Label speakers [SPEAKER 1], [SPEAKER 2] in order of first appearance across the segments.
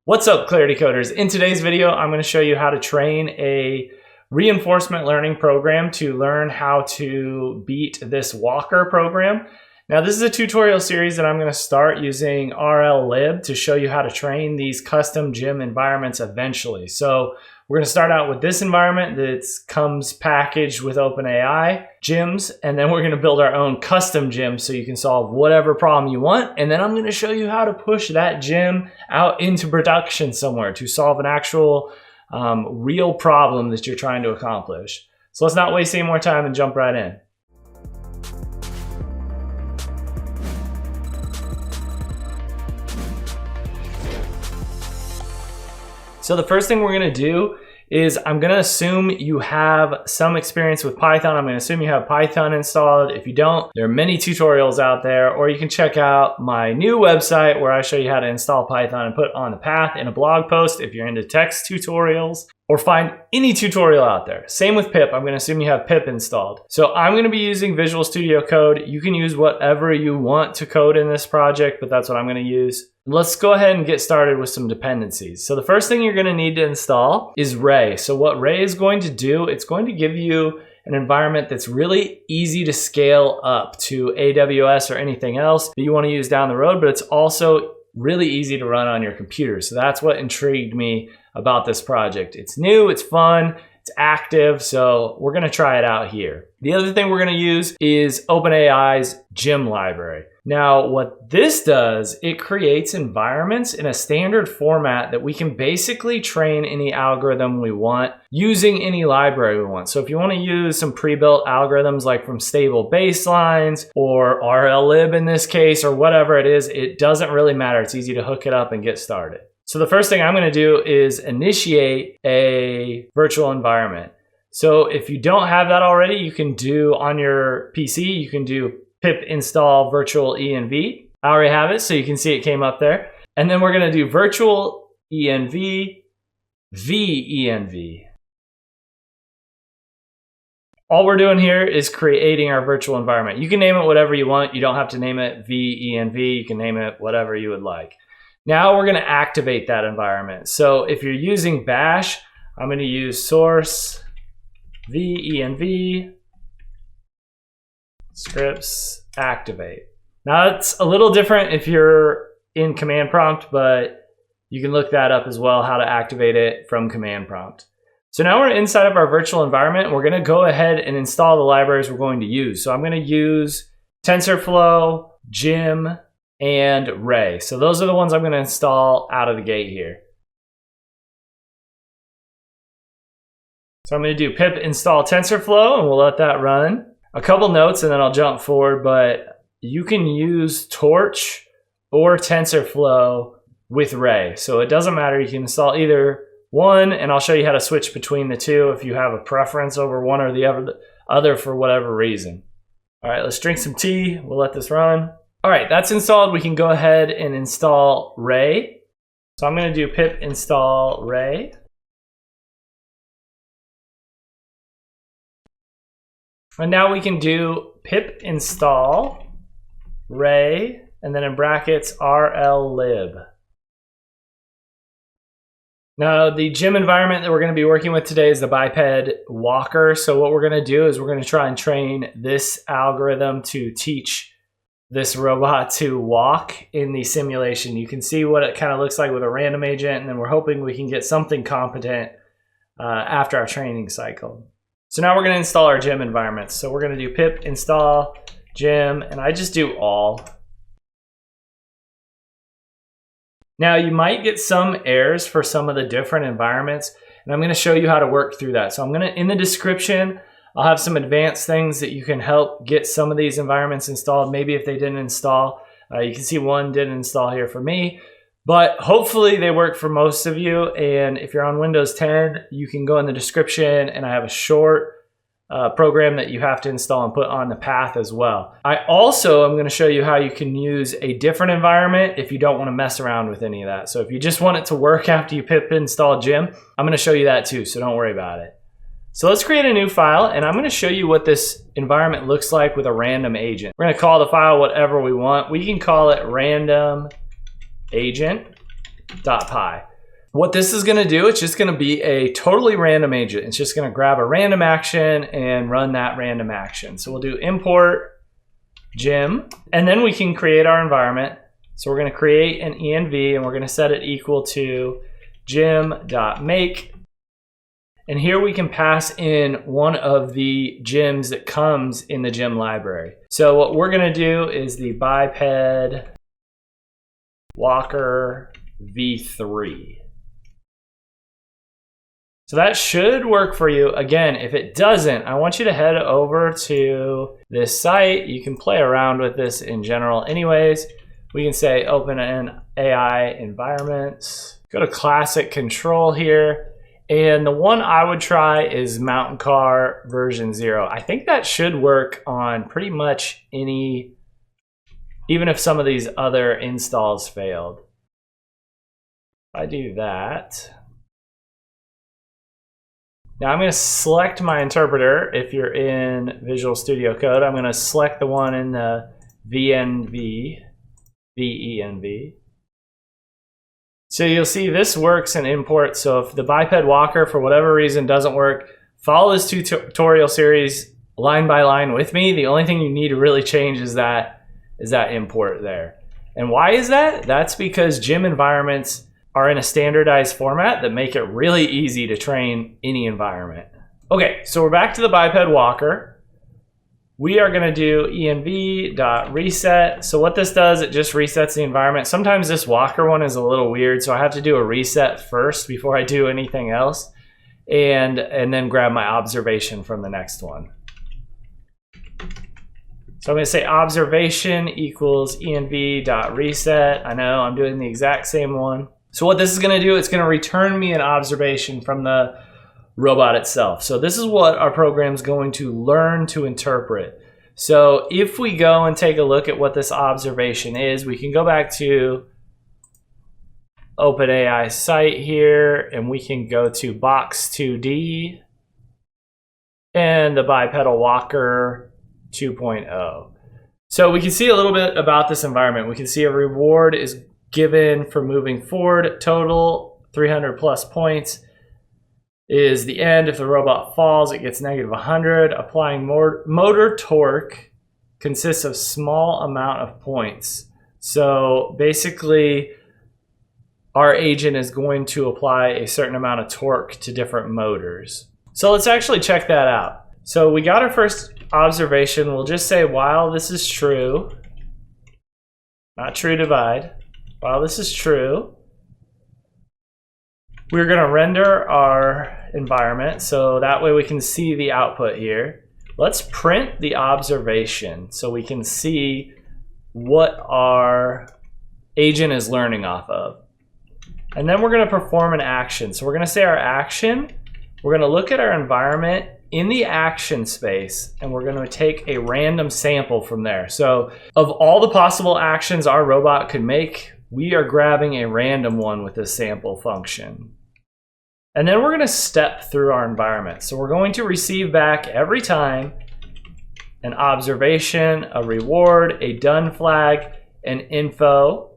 [SPEAKER 1] What's up, Clarity Coders? In today's video, I'm going to show you how to train a reinforcement learning program to learn how to beat this walker program. Now, this is a tutorial series that I'm going to start using RLlib to show you how to train these custom gym environments eventually. So we're going to start out with this environment that comes packaged with OpenAI gyms, and then we're going to build our own custom gym so you can solve whatever problem you want. And then I'm going to show you how to push that gym out into production somewhere to solve an actual real problem that you're trying to accomplish. So let's not waste any more time and jump right in. So the first thing we're going to do is I'm going to assume you have some experience with Python. I'm going to assume you have Python installed. If you don't, there are many tutorials out there, or you can check out my new website where I show you how to install Python and put on the path in a blog post if you're into text tutorials, or find any tutorial out there. Same with pip. I'm going to assume you have pip installed. So I'm going to be using Visual Studio Code. You can use whatever you want to code in this project, but that's what I'm going to use. Let's go ahead and get started with some dependencies. So the first thing you're going to need to install is Ray. So what Ray is going to do, it's going to give you an environment that's really easy to scale up to AWS or anything else that you want to use down the road, but it's also really easy to run on your computer. So that's what intrigued me about this project. It's new, it's fun, it's active, so we're going to try it out here. The other thing we're going to use is OpenAI's gym library. Now, what this does, it creates environments in a standard format that we can basically train any algorithm we want using any library we want. So if you want to use some pre-built algorithms like from stable baselines or RLlib in this case, or whatever it is, it doesn't really matter. It's easy to hook it up and get started. So the first thing I'm going to do is initiate a virtual environment. So if you don't have that already, you can do on your PC, you can do pip install virtual env. I already have it, so you can see it came up there. And then we're going to do virtual env venv. All we're doing here is creating our virtual environment. You can name it whatever you want. You don't have to name it venv. You can name it whatever you would like. Now we're going to activate that environment. So if you're using bash, I'm going to use source venv scripts activate. Now it's a little different if you're in command prompt, but you can look that up as well, how to activate it from command prompt. So now we're inside of our virtual environment. We're going to go ahead and install the libraries we're going to use. So I'm going to use TensorFlow, Gym, and Ray. So those are the ones I'm going to install out of the gate here. So I'm going to do pip install TensorFlow, and we'll let that run. A couple notes and then I'll jump forward, but you can use Torch or TensorFlow with Ray. So it doesn't matter, you can install either one, and I'll show you how to switch between the two if you have a preference over one or the other for whatever reason. All right, let's drink some tea, we'll let this run. All right, that's installed. We can go ahead and install Ray. So I'm gonna do pip install Ray. And now we can do pip install Ray, and then in brackets RLlib. Now the gym environment that we're going to be working with today is the biped walker. So what we're going to do is we're going to try and train this algorithm to teach this robot to walk in the simulation. You can see what it kind of looks like with a random agent, and then we're hoping we can get something competent after our training cycle. So now we're going to install our gym environments. So we're going to do pip install gym, and I just do all. Now you might get some errors for some of the different environments, and I'm going to show you how to work through that. So I'm going to, in the description, I'll have some advanced things that you can help get some of these environments installed. Maybe if they didn't install, you can see one didn't install here for me. But hopefully they work for most of you, and if you're on Windows 10, you can go in the description and I have a short program that you have to install and put on the path as well. I also am going to show you how you can use a different environment if you don't want to mess around with any of that. So if you just want it to work after you pip install Gym, I'm going to show you that too, so don't worry about it. So let's create a new file, and I'm going to show you what this environment looks like with a random agent. We're going to call the file whatever we want. We can call it random agent. gym.py. What this is going to do, it's just going to be a totally random agent. It's just going to grab a random action and run that random action. So we'll do import gym, and then we can create our environment. So we're going to create an env, and we're going to set it equal to gym.make. And here we can pass in one of the gyms that comes in the gym library. So what we're going to do is the biped walker v3. So that should work for you. Again, if it doesn't, I want you to head over to this site. You can play around with this in general anyways. We can say open an AI environments, go to classic control here. And the one I would try is Mountain Car version 0. I think that should work on pretty much any, even if some of these other installs failed. If I do that, now I'm going to select my interpreter. If you're in Visual Studio Code, I'm going to select the one in the VENV. So you'll see this works in import. So if the biped walker for whatever reason doesn't work, follow this tutorial series line by line with me. The only thing you need to really change is that import there. And why is that? That's because gym environments are in a standardized format that make it really easy to train any environment. Okay, so we're back to the biped walker. We are going to do env.reset. So what this does, it just resets the environment. Sometimes this walker one is a little weird, so I have to do a reset first before I do anything else, and then grab my observation from the next one. So I'm going to say observation equals env.reset. I know I'm doing the exact same one. So what this is going to do, it's going to return me an observation from the robot itself. So this is what our program is going to learn to interpret. So if we go and take a look at what this observation is, we can go back to OpenAI site here, and we can go to Box2D and the bipedal walker 2.0. So we can see a little bit about this environment. We can see a reward is given for moving forward. Total 300 plus points is the end. If the robot falls, it gets negative 100. Applying motor torque consists of small amount of points. So basically, our agent is going to apply a certain amount of torque to different motors. So let's actually check that out. So we got our first observation. We'll just say while this is true, not true divide, while this is true, we're going to render our environment so that way we can see the output here. Let's print the observation so we can see what our agent is learning off of. And then we're going to perform an action. So we're going to say our action, we're going to look at our environment in the action space, and we're going to take a random sample from there. So of all the possible actions our robot could make, we are grabbing a random one with this sample function. And then we're going to step through our environment. So we're going to receive back every time an observation, a reward, a done flag, an info.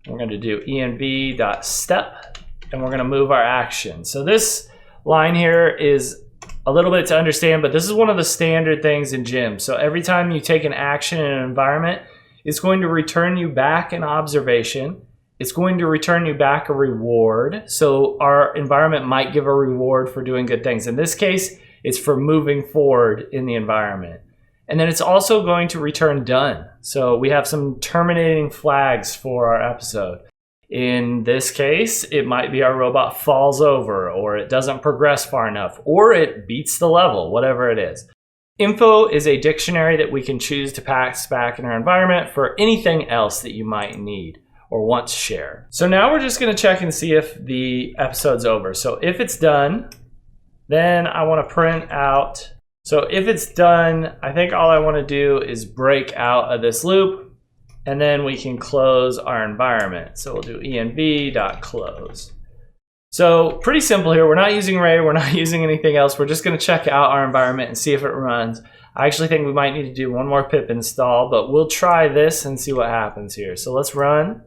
[SPEAKER 1] We're going to do env.step, and we're going to move our action. So this line here is a little bit to understand, but this is one of the standard things in gym. So every time you take an action in an environment, it's going to return you back an observation. It's going to return you back a reward. So our environment might give a reward for doing good things. In this case, it's for moving forward in the environment. And then it's also going to return done. So we have some terminating flags for our episode. In this case, it might be our robot falls over, or it doesn't progress far enough, or it beats the level, whatever it is. Info is a dictionary that we can choose to pass back in our environment for anything else that you might need or want to share. So now we're just going to check and see if the episode's over. So if it's done, then I want to print out. So if it's done, I think all I want to do is break out of this loop, and then we can close our environment. So we'll do env.close. So pretty simple here. We're not using Ray. We're not using anything else. We're just going to check out our environment and see if it runs. I actually think we might need to do one more pip install, but we'll try this and see what happens here. So let's run.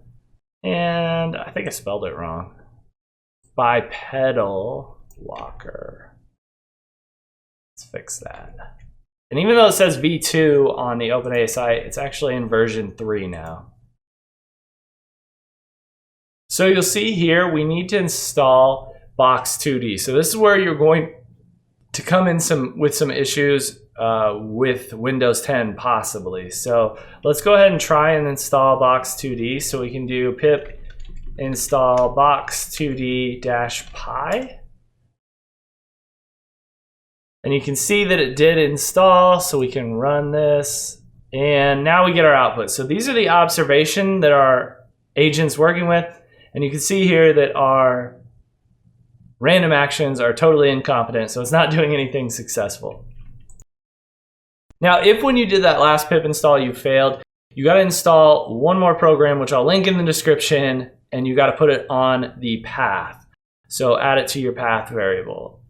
[SPEAKER 1] And I think I spelled it wrong. Bipedal walker. Let's fix that. And even though it says V2 on the OpenAI site, it's actually in version 3 now. So you'll see here, we need to install Box 2D. So this is where you're going to come in with some issues with Windows 10 possibly. So let's go ahead and try and install Box 2D. So we can do pip install box 2d-pi. And you can see that it did install, so we can run this. And now we get our output. So these are the observation that our agent's working with. And you can see here that our random actions are totally incompetent, so it's not doing anything successful. Now, if when you did that last pip install you failed, you got to install one more program, which I'll link in the description, and you got to put it on the path. So add it to your path variable.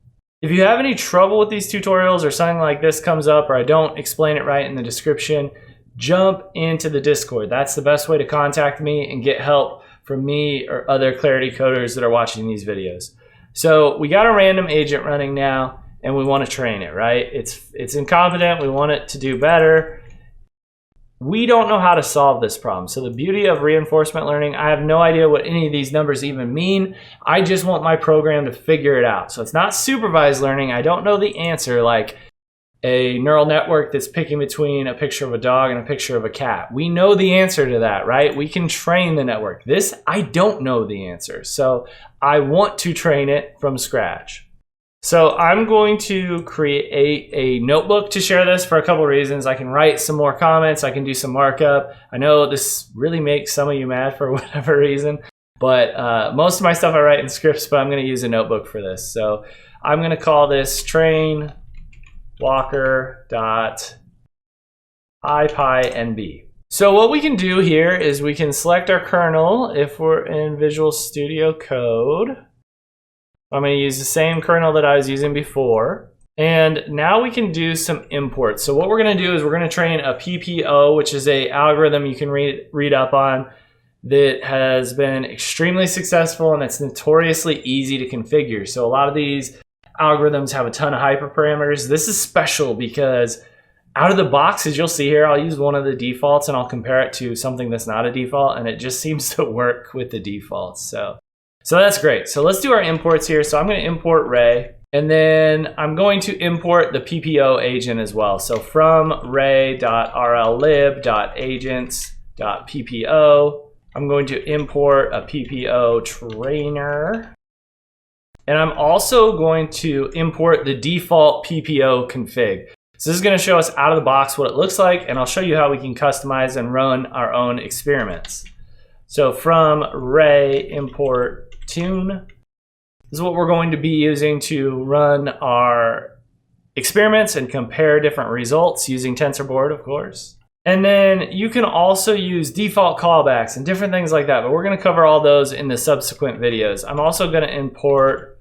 [SPEAKER 1] If you have any trouble with these tutorials or something like this comes up, or I don't explain it right in the description, jump into the Discord. That's the best way to contact me and get help from me or other Clarity coders that are watching these videos. So we got a random agent running now, and we want to train it, right? It's incompetent. We want it to do better. We don't know how to solve this problem. So the beauty of reinforcement learning, I have no idea what any of these numbers even mean. I just want my program to figure it out. So it's not supervised learning. I don't know the answer, like a neural network that's picking between a picture of a dog and a picture of a cat. We know the answer to that, right? We can train the network. This, I don't know the answer. So I want to train it from scratch. So I'm going to create a notebook to share this for a couple of reasons. I can write some more comments. I can do some markup. I know this really makes some of you mad for whatever reason, but most of my stuff I write in scripts, but I'm going to use a notebook for this. So I'm going to call this train walker.ipynb. So what we can do here is we can select our kernel if we're in Visual Studio Code. I'm going to use the same kernel that I was using before. And now we can do some imports. So what we're going to do is we're going to train a PPO, which is an algorithm you can read up on that has been extremely successful, and it's notoriously easy to configure. So a lot of these algorithms have a ton of hyperparameters. This is special because out of the box, as you'll see here, I'll use one of the defaults and I'll compare it to something that's not a default, and it just seems to work with the defaults. So that's great. So let's do our imports here. So I'm going to import Ray, and then I'm going to import the PPO agent as well. So from ray.rllib.agents.ppo, I'm going to import a PPO trainer. And I'm also going to import the default PPO config. So this is going to show us out of the box what it looks like, and I'll show you how we can customize and run our own experiments. So from Ray import tune. This is what we're going to be using to run our experiments and compare different results using Tensorboard, of course. And then you can also use default callbacks and different things like that, but we're going to cover all those in the subsequent videos. I'm also going to import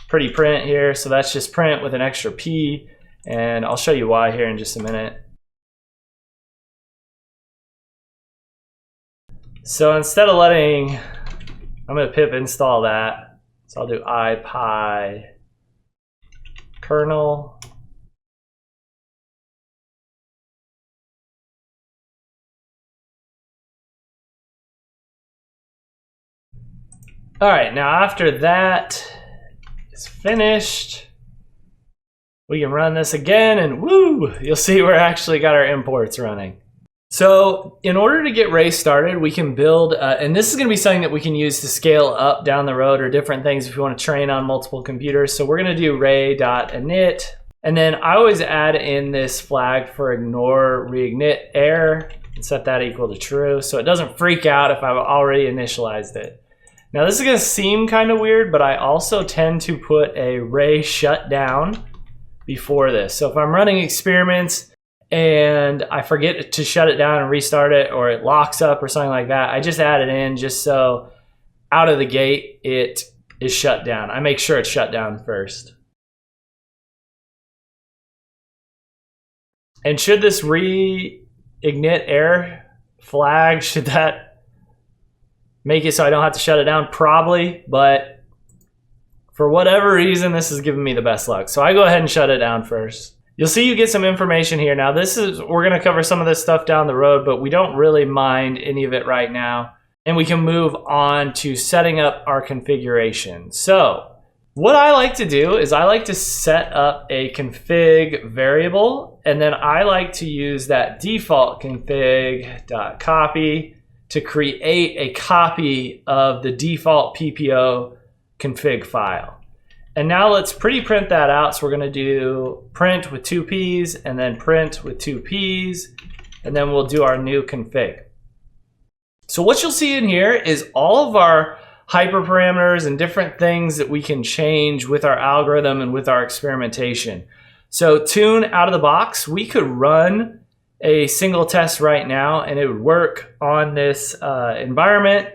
[SPEAKER 1] pretty print here, so that's just print with an extra P, and I'll show you why here in just a minute. So instead of letting, I'm going to pip install that. So I'll do ipy kernel. All right, now after that is finished, we can run this again and woo, you'll see we're actually got our imports running. So in order to get Ray started, we can build, and this is going to be something that we can use to scale up down the road or different things if you want to train on multiple computers. So we're going to do ray.init, and then I always add in this flag for ignore reignite error and set that equal to true so it doesn't freak out if I've already initialized it. Now this is going to seem kind of weird, but I also tend to put a Ray shutdown before this. So if I'm running experiments and I forget to shut it down and restart it, or it locks up or something like that, I just add it in just so out of the gate it is shut down. I make sure it's shut down first. And should this reignite error flag, should that make it so I don't have to shut it down? Probably, but for whatever reason, this is giving me the best luck. So I go ahead and shut it down first. You'll see you get some information here. Now we're gonna cover some of this stuff down the road, but we don't really mind any of it right now. And we can move on to setting up our configuration. So what I like to do is I like to set up a config variable, and then I like to use that default config.copy to create a copy of the default PPO config file. And now let's print that out. So we're gonna do print with 2 P's and then print with 2 P's, and then we'll do our new config. So what you'll see in here is all of our hyperparameters and different things that we can change with our algorithm and with our experimentation. So tune out of the box, we could run a single test right now and it would work on this environment,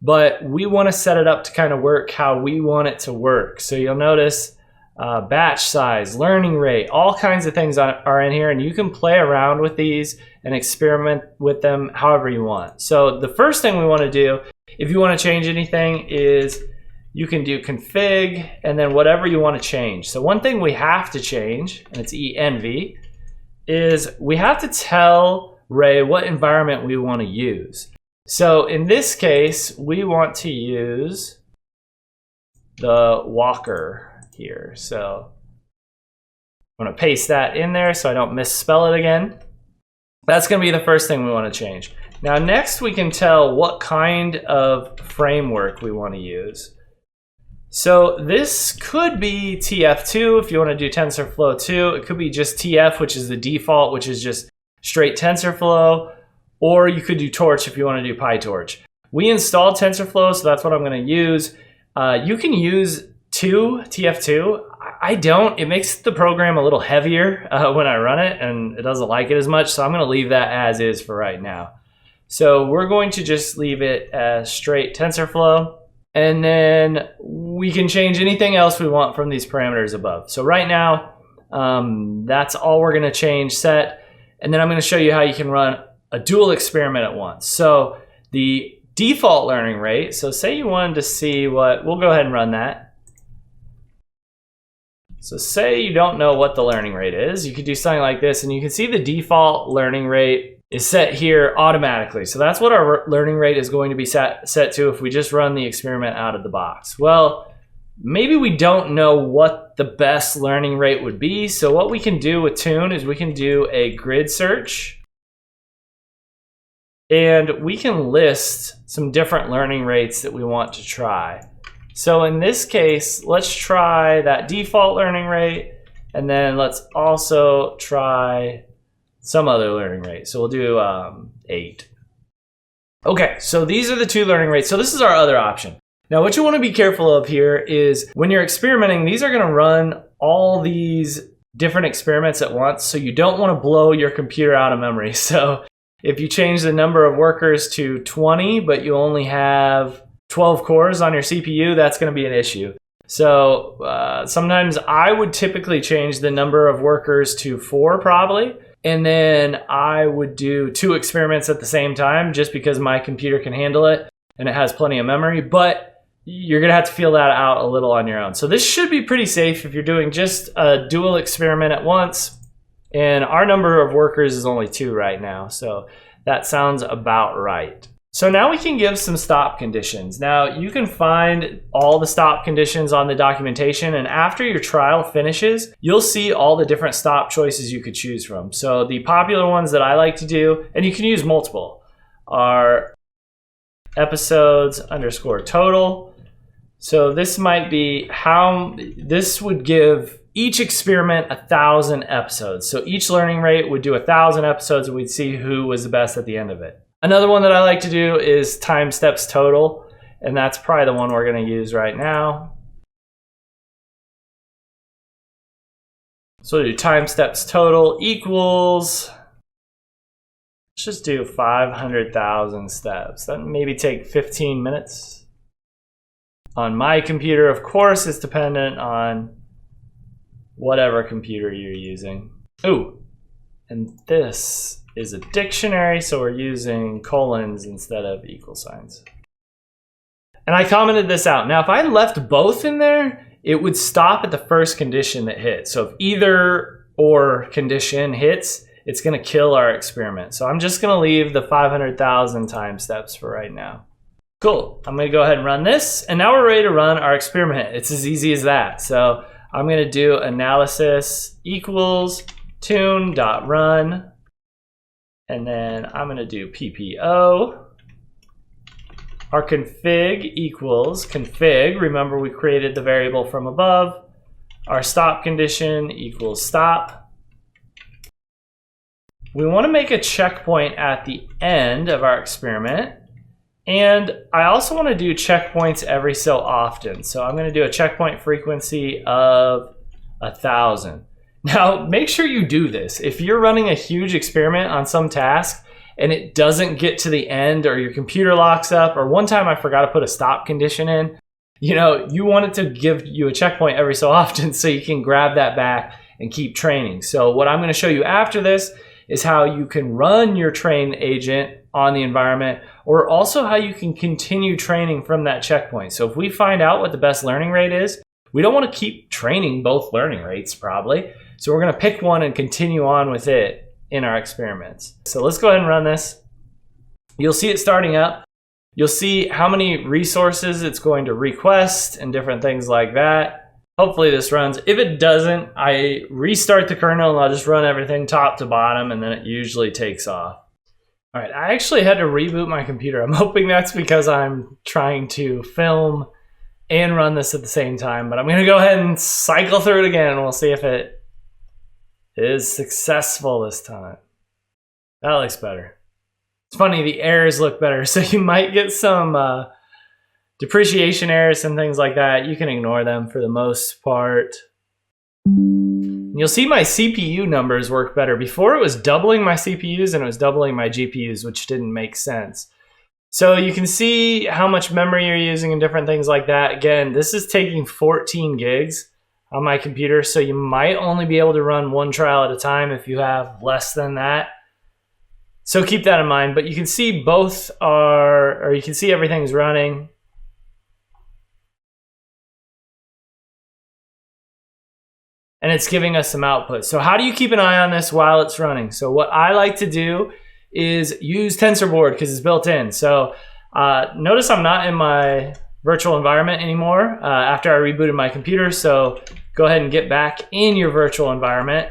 [SPEAKER 1] but we want to set it up to kind of work how we want it to work. So you'll notice batch size, learning rate, all kinds of things are in here, and you can play around with these and experiment with them however you want. So the first thing we want to do, if you want to change anything, is you can do config and then whatever you want to change. So one thing we have to change, and it's env, is we have to tell Ray what environment we want to use. So in this case, we want to use the Walker here. So I'm going to paste that in there so I don't misspell it again. That's going to be the first thing we want to change. Now next we can tell what kind of framework we want to use. So this could be TF2 if you want to do TensorFlow 2. It could be just TF, which is the default, which is just straight TensorFlow. Or you could do Torch if you want to do PyTorch. We installed TensorFlow, so that's what I'm going to use. You can use TF2. I don't. It makes the program a little heavier when I run it, and it doesn't like it as much, so I'm going to leave that as is for right now. So we're going to just leave it as straight TensorFlow, and then we can change anything else we want from these parameters above. So right now, that's all we're going to change set, and then I'm going to show you how you can run a dual experiment at once. So the default learning rate, so say you wanted to see what, we'll go ahead and run that. So say you don't know what the learning rate is, you could do something like this, and you can see the default learning rate is set here automatically. So that's what our learning rate is going to be set to if we just run the experiment out of the box. Well, maybe we don't know what the best learning rate would be. So what we can do with Tune is we can do a grid search, and we can list some different learning rates that we want to try. So in this case, let's try that default learning rate, and then let's also try some other learning rate. So we'll do 8. Okay, so these are the 2 learning rates. So this is our other option. Now what you want to be careful of here is when you're experimenting, these are going to run all these different experiments at once, so you don't want to blow your computer out of memory. So if you change the number of workers to 20, but you only have 12 cores on your CPU, that's going to be an issue. So sometimes I would typically change the number of workers to 4 probably, and then I would do 2 experiments at the same time just because my computer can handle it and it has plenty of memory, but you're going to have to feel that out a little on your own. So this should be pretty safe if you're doing just a dual experiment at once. And our number of workers is only 2 right now, so that sounds about right. So now we can give some stop conditions. Now you can find all the stop conditions on the documentation, and after your trial finishes, you'll see all the different stop choices you could choose from. So the popular ones that I like to do, and you can use multiple, are episodes underscore total. So this might be this would give each experiment 1,000 episodes. So each learning rate would do 1,000 episodes, and we'd see who was the best at the end of it. Another one that I like to do is time steps total, and that's probably the one we're going to use right now. So we'll do time steps total equals, let's just do 500,000 steps. That maybe take 15 minutes. On my computer, of course, it's dependent on whatever computer you're using. Ooh, and this is a dictionary, so we're using colons instead of equal signs. And I commented this out. Now, if I left both in there, it would stop at the first condition that hits. So if either or condition hits, it's going to kill our experiment. So I'm just going to leave the 500,000 time steps for right now. Cool. I'm going to go ahead and run this. And now we're ready to run our experiment. It's as easy as that. So I'm going to do analysis equals tune.run. And then I'm going to do PPO. Our config equals config. Remember, we created the variable from above. Our stop condition equals stop. We want to make a checkpoint at the end of our experiment. And I also want to do checkpoints every so often. So I'm going to do a checkpoint frequency of 1,000. Now, make sure you do this. If you're running a huge experiment on some task and it doesn't get to the end, or your computer locks up, or one time I forgot to put a stop condition in, you want it to give you a checkpoint every so often so you can grab that back and keep training. So what I'm going to show you after this is how you can run your train agent on the environment, or also how you can continue training from that checkpoint. So if we find out what the best learning rate is, we don't want to keep training both learning rates probably. So we're going to pick one and continue on with it in our experiments. So let's go ahead and run this. You'll see it starting up. You'll see how many resources it's going to request and different things like that. Hopefully this runs. If it doesn't, I restart the kernel and I'll just run everything top to bottom, and then it usually takes off. All right, I actually had to reboot my computer. I'm hoping that's because I'm trying to film and run this at the same time, but I'm gonna go ahead and cycle through it again and we'll see if it is successful this time. That looks better. It's funny, the errors look better, so you might get some depreciation errors and things like that. You can ignore them for the most part. You'll see my CPU numbers work better. Before it was doubling my CPUs and it was doubling my GPUs, which didn't make sense. So you can see how much memory you're using and different things like that. Again, this is taking 14 gigs on my computer, so you might only be able to run one trial at a time if you have less than that. So keep that in mind, but you can see both are, or you can see everything's running. And it's giving us some output. So how do you keep an eye on this while it's running? So what I like to do is use Tensorboard because it's built in. So notice I'm not in my virtual environment anymore after I rebooted my computer. So go ahead and get back in your virtual environment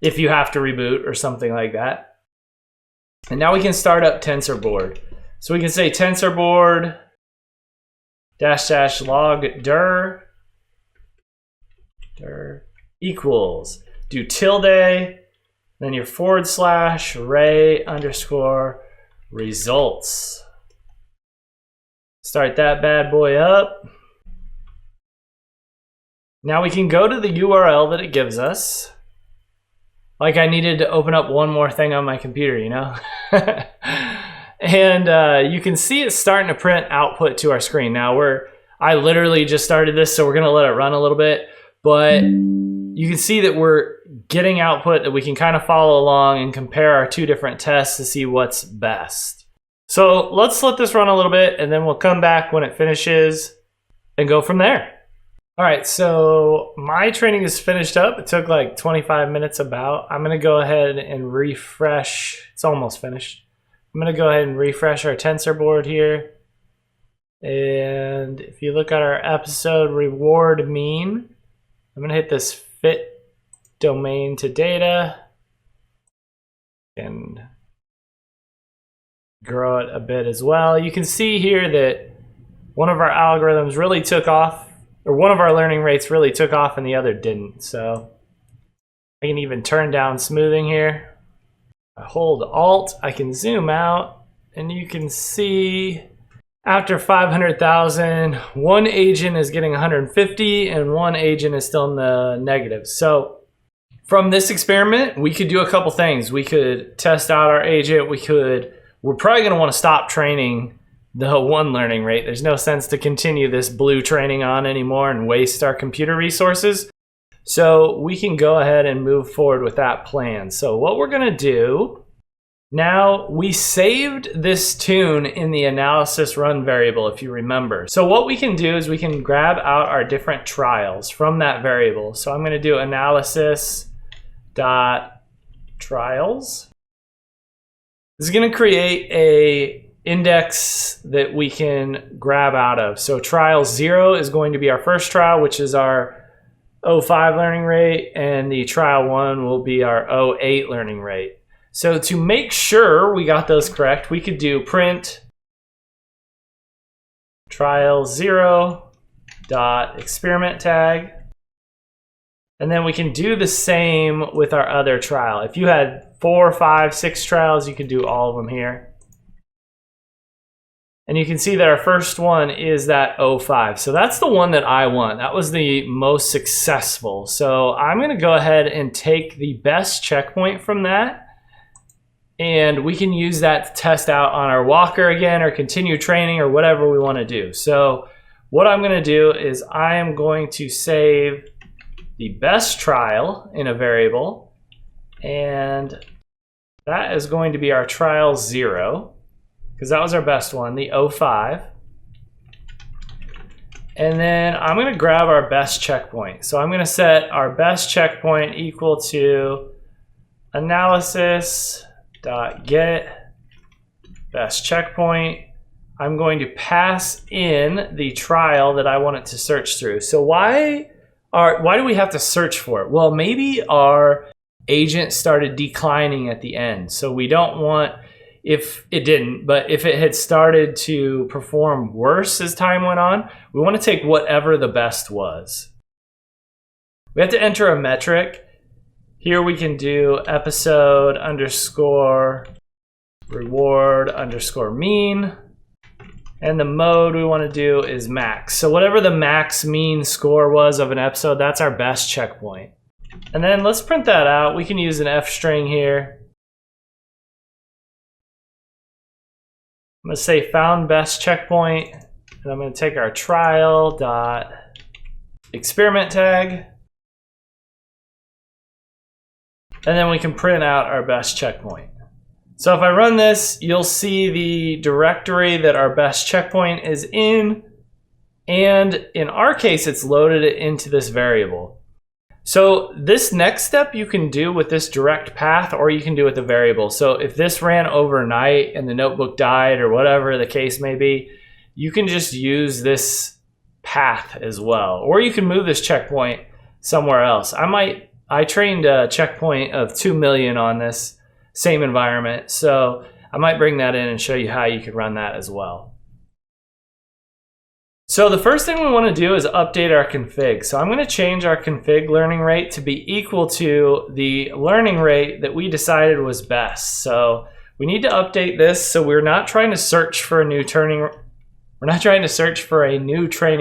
[SPEAKER 1] if you have to reboot or something like that. And now we can start up Tensorboard. So we can say Tensorboard --log dir equals, do tilde, then your / array _ results. Start that bad boy up. Now we can go to the URL that it gives us. Like I needed to open up one more thing on my computer, And you can see it's starting to print output to our screen. Now I literally just started this, so we're gonna let it run a little bit, but you can see that we're getting output that we can kind of follow along and compare our two different tests to see what's best. So let's let this run a little bit and then we'll come back when it finishes and go from there. All right, so my training is finished up. It took like 25 minutes about. I'm gonna go ahead and refresh. It's almost finished. I'm going to go ahead and refresh our Tensorboard here. And if you look at our episode reward mean, I'm going to hit this fit domain to data and grow it a bit as well. You can see here that one of our algorithms really took off, or one of our learning rates really took off and the other didn't. So I can even turn down smoothing here. I hold Alt, I can zoom out, and you can see after 500,000, one agent is getting 150 and one agent is still in the negative. So from this experiment, we could do a couple things. We could test out our agent. We're probably gonna wanna stop training the one learning rate. There's no sense to continue this blue training on anymore and waste our computer resources. So we can go ahead and move forward with that plan. So what we're gonna do Now we saved this tune in the analysis run variable, if you remember. So what we can do is we can grab out our different trials from that variable. So I'm going to do analysis.trials. This is going to create a index that we can grab out of. So trial 0 is going to be our first trial, which is our 05 learning rate, and the trial 1 will be our 08 learning rate. So to make sure we got those correct, we could do print trial 0 dot experiment tag, and then we can do the same with our other trial. If you had 4, 5, 6 trials, you could do all of them here. And you can see that our first one is that 05. So that's the one that I want. That was the most successful. So I'm going to go ahead and take the best checkpoint from that. And we can use that to test out on our walker again, or continue training, or whatever we want to do. So what I'm going to do is I am going to save the best trial in a variable. And that is going to be our trial 0, because that was our best one, the 05. And then I'm going to grab our best checkpoint. So I'm going to set our best checkpoint equal to analysis.get best checkpoint. I'm going to pass in the trial that I want it to search through. So why do we have to search for it? Well, maybe our agent started declining at the end. So we don't want, if it didn't, but if it had started to perform worse as time went on, we want to take whatever the best was. We have to enter a metric. Here we can do episode underscore reward underscore mean. And the mode we want to do is max. So whatever the max mean score was of an episode, that's our best checkpoint. And then let's print that out. We can use an F string here. I'm going to say found best checkpoint. And I'm going to take our trial dot experiment tag. And then we can print out our best checkpoint. So if I run this, you'll see the directory that our best checkpoint is in. And in our case, it's loaded it into this variable. So this next step you can do with this direct path, or you can do with the variable. So if this ran overnight and the notebook died, or whatever the case may be, you can just use this path as well. Or you can move this checkpoint somewhere else. I trained a checkpoint of 2 million on this same environment, so I might bring that in and show you how you could run that as well. So the first thing we want to do is update our config. So I'm going to change our config learning rate to be equal to the learning rate that we decided was best. So we need to update this, so we're not trying to search for a new training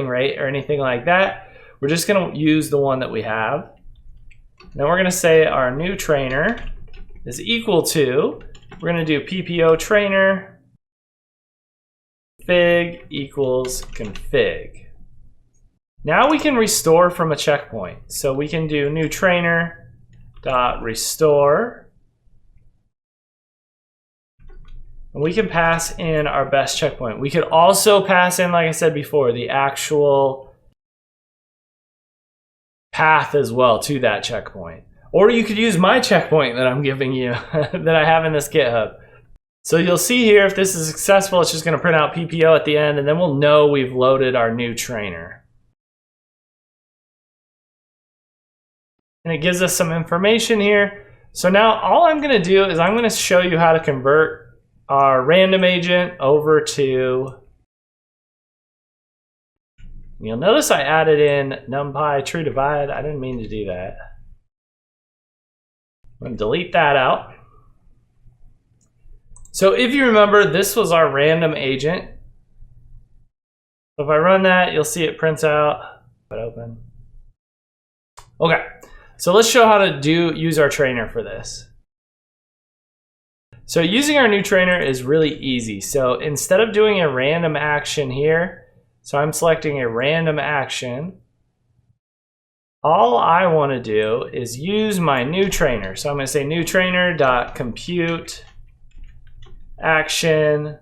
[SPEAKER 1] rate or anything like that. We're just going to use the one that we have. Then we're going to say our new trainer is equal to, we're going to do PPO trainer config equals config. Now we can restore from a checkpoint. So we can do new trainer dot restore. And we can pass in our best checkpoint. We could also pass in, like I said before, the actual path as well to that checkpoint. Or you could use my checkpoint that I'm giving you that I have in this GitHub. So you'll see here, if this is successful, it's just going to print out PPO at the end, and then we'll know we've loaded our new trainer. And it gives us some information here. So now all I'm going to do is I'm going to show you how to convert our random agent over to, you'll notice I added in NumPy true divide. I didn't mean to do that. I'm going to delete that out. So if you remember, this was our random agent. So if I run that, you'll see it prints out. Open. Okay, so let's show how to use our trainer for this. So using our new trainer is really easy. So instead of doing a random action here, so I'm selecting a random action, all I want to do is use my new trainer. So I'm going to say new trainer.compute action,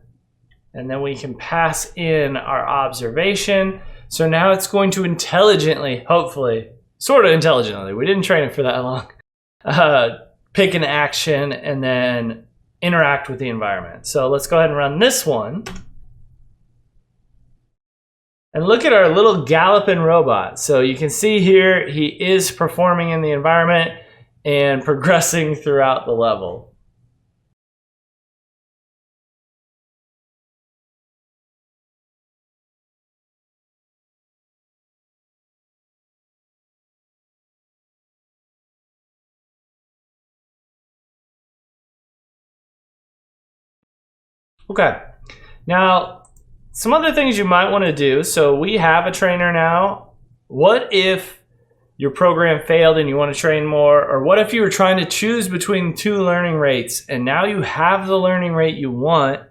[SPEAKER 1] and then we can pass in our observation. So now it's going to intelligently, hopefully, sort of intelligently, we didn't train it for that long, pick an action and then interact with the environment. So let's go ahead and run this one. And look at our little galloping robot. So you can see here, he is performing in the environment and progressing throughout the level. Okay, now some other things you might want to do. So we have a trainer now. What if your program failed and you want to train more? Or what if you were trying to choose between two learning rates and now you have the learning rate you want,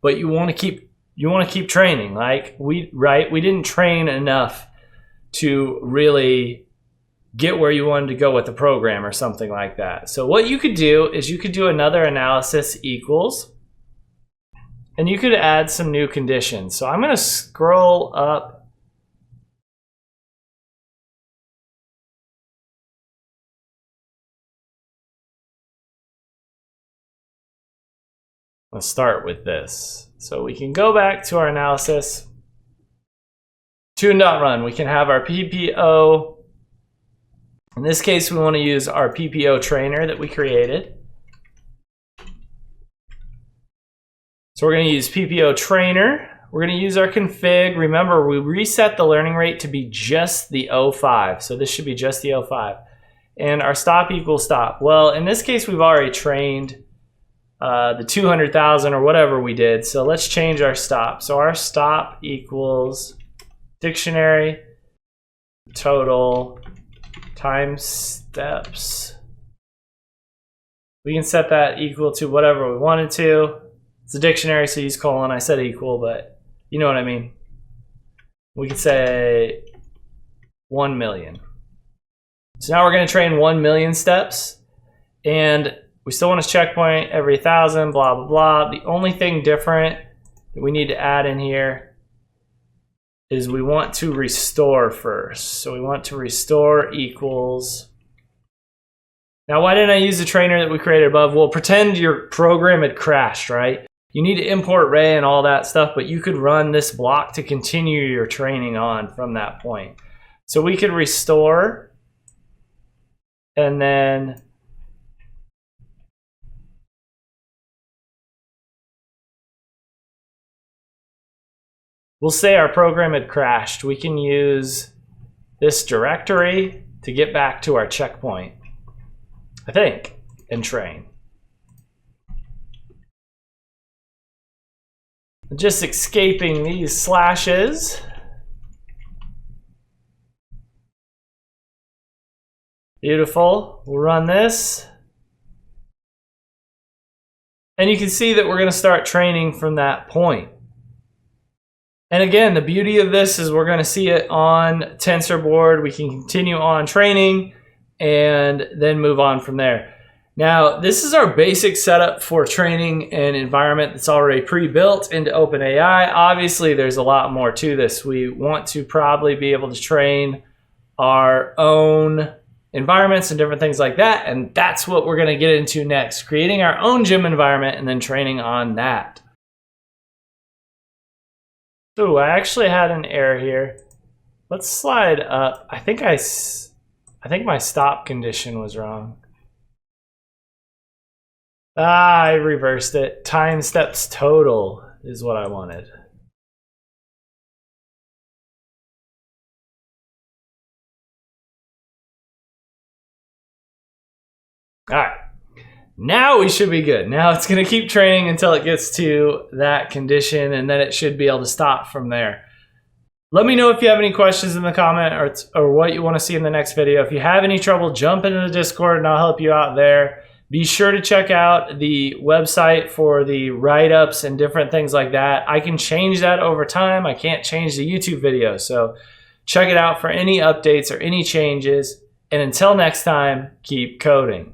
[SPEAKER 1] but you want to keep training? Like we didn't train enough to really get where you wanted to go with the program or something like that. So what you could do is you could do another analysis equals, and you could add some new conditions. So I'm going to scroll up. Let's start with this. So we can go back to our analysis. Tune.run. We can have our PPO. In this case, we want to use our PPO trainer that we created. So we're going to use PPO trainer. We're going to use our config. Remember, we reset the learning rate to be just the 05. So this should be just the 05. And our stop equals stop. Well, in this case, we've already trained the 200,000 or whatever we did. So let's change our stop. So our stop equals dictionary total times steps. We can set that equal to whatever we wanted to. It's a dictionary, so use colon. I said equal, but you know what I mean. We could say 1 million. So now we're going to train 1 million steps, and we still want a checkpoint every 1,000, blah, blah, blah. The only thing different that we need to add in here is we want to restore first. So we want to restore equals. Now, why didn't I use the trainer that we created above? Well, pretend your program had crashed, right? You need to import Ray and all that stuff, but you could run this block to continue your training on from that point. So we could restore, and then we'll say our program had crashed. We can use this directory to get back to our checkpoint, I think, and train. Just escaping these slashes. Beautiful. We'll run this. And you can see that we're going to start training from that point. And again, the beauty of this is we're going to see it on Tensorboard. We can continue on training and then move on from there. Now, this is our basic setup for training an environment that's already pre-built into OpenAI. Obviously, there's a lot more to this. We want to probably be able to train our own environments and different things like that. And that's what we're going to get into next, creating our own gym environment and then training on that. So I actually had an error here. Let's slide up. I think my stop condition was wrong. I reversed it. Time steps total is what I wanted. All right, now we should be good. Now it's going to keep training until it gets to that condition, and then it should be able to stop from there. Let me know if you have any questions in the comment or what you want to see in the next video. If you have any trouble, jump into the Discord and I'll help you out there. Be sure to check out the website for the write-ups and different things like that. I can change that over time. I can't change the YouTube video, so check it out for any updates or any changes. And until next time, keep coding.